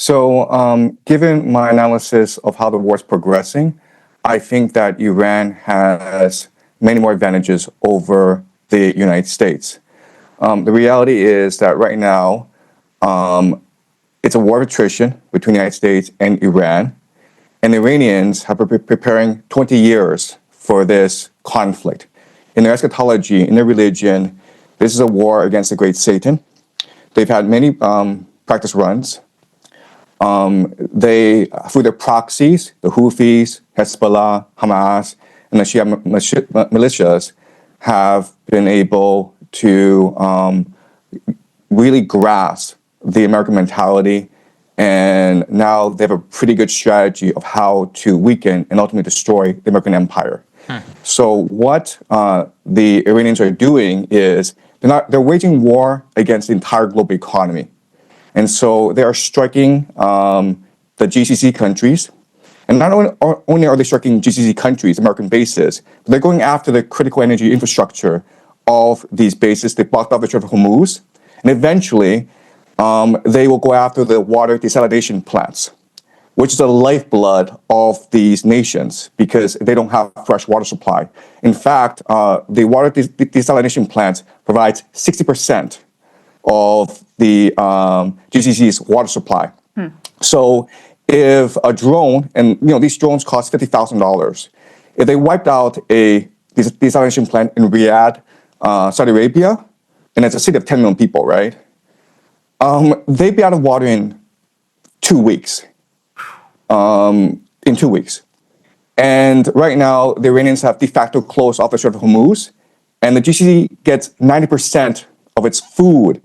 Given my analysis of how the war is progressing, I think that Iran has many more advantages over the United States. The reality is that right now, it's a war of attrition between the United States and Iran, and the Iranians have been preparing 20 years for this conflict. In their eschatology, in their religion, this is a war against the great Satan. They've had many practice runs. They, through their proxies, the Houthis, Hezbollah, Hamas, and the Shia militias, have been able to really grasp the American mentality, and now they have a pretty good strategy of how to weaken and ultimately destroy the American empire. So what the Iranians are doing is they're waging war against the entire global economy. And so they are striking the GCC countries. And not only are they striking GCC countries, American bases, but they're going after the critical energy infrastructure of these bases. They blocked off the Strait of Hormuz. And eventually, they will go after the water desalination plants, which is the lifeblood of these nations because they don't have fresh water supply. In fact, the water desalination plants provides 60% of the GCC's water supply. So if a drone, and these drones cost $50,000, if they wiped out a desalination plant in Riyadh, Saudi Arabia, and it's a city of 10 million people, right? They'd be out of water in 2 weeks. In 2 weeks. And right now, the Iranians have de facto closed off the Strait of Hormuz, and the GCC gets 90% of its food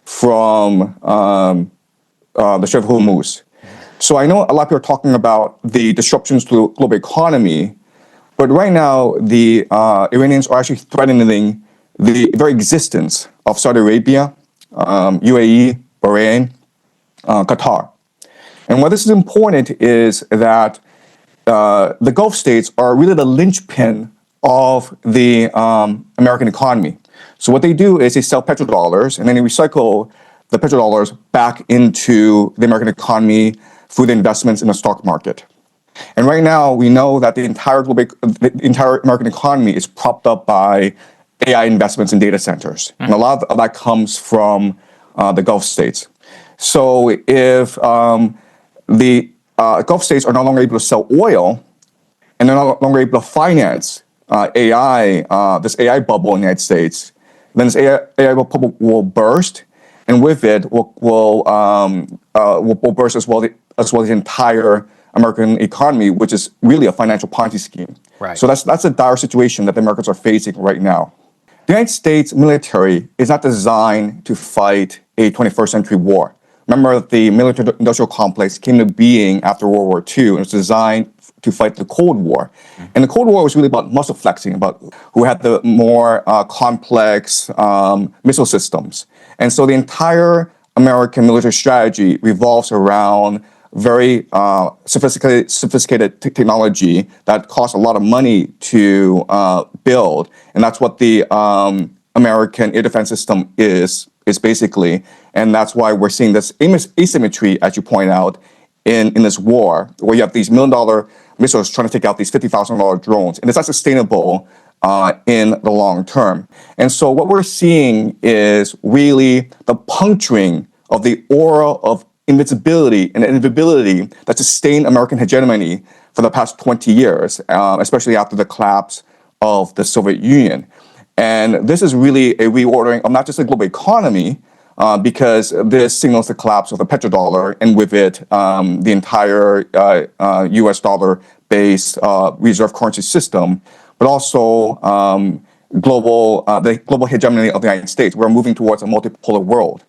from the Strait of Hormuz. So I know a lot of people are talking about the disruptions to the global economy, but right now, the Iranians are actually threatening the very existence of Saudi Arabia, UAE, Bahrain, Qatar. And why this is important is that the Gulf states are really the linchpin of the American economy. So what they do is they sell petrodollars and then they recycle the petrodollars back into the American economy through the investments in the stock market. And right now we know that the entire American economy is propped up by AI investments in data centers. And a lot of that comes from the Gulf states. So if the Gulf states are no longer able to sell oil, and they're no longer able to finance AI, this AI bubble in the United States, then this AI bubble will burst, and with it will burst as well the entire American economy, which is really a financial Ponzi scheme. Right. So that's a dire situation that the Americans are facing right now. The United States military is not designed to fight a 21st century war. Remember, the military-industrial complex came to being after World War II, and it was designed to fight the Cold War. And the Cold War was really about muscle flexing, about who had the more complex missile systems. And so the entire American military strategy revolves around very sophisticated technology that costs a lot of money to build. And that's what the American air defense system is basically. And that's why we're seeing this asymmetry, as you point out, in this war, where you have these $1 million missiles trying to take out these $50,000 drones. And it's not sustainable in the long term. And so what we're seeing is really the puncturing of the aura of invincibility and inevitability that sustained American hegemony for the past 20 years, especially after the collapse of the Soviet Union. And this is really a reordering of not just the global economy, because this signals the collapse of the petrodollar, and with it, the entire US dollar-based reserve currency system, but also the global hegemony of the United States. We're moving towards a multipolar world.